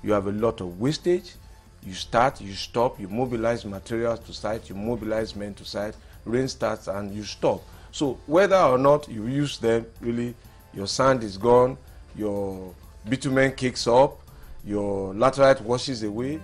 you have a lot of wastage. You start, you stop, you mobilize materials to site, you mobilize men to site, rain starts and you stop. So whether or not you use them, really, your sand is gone, your bitumen kicks up, your laterite washes away,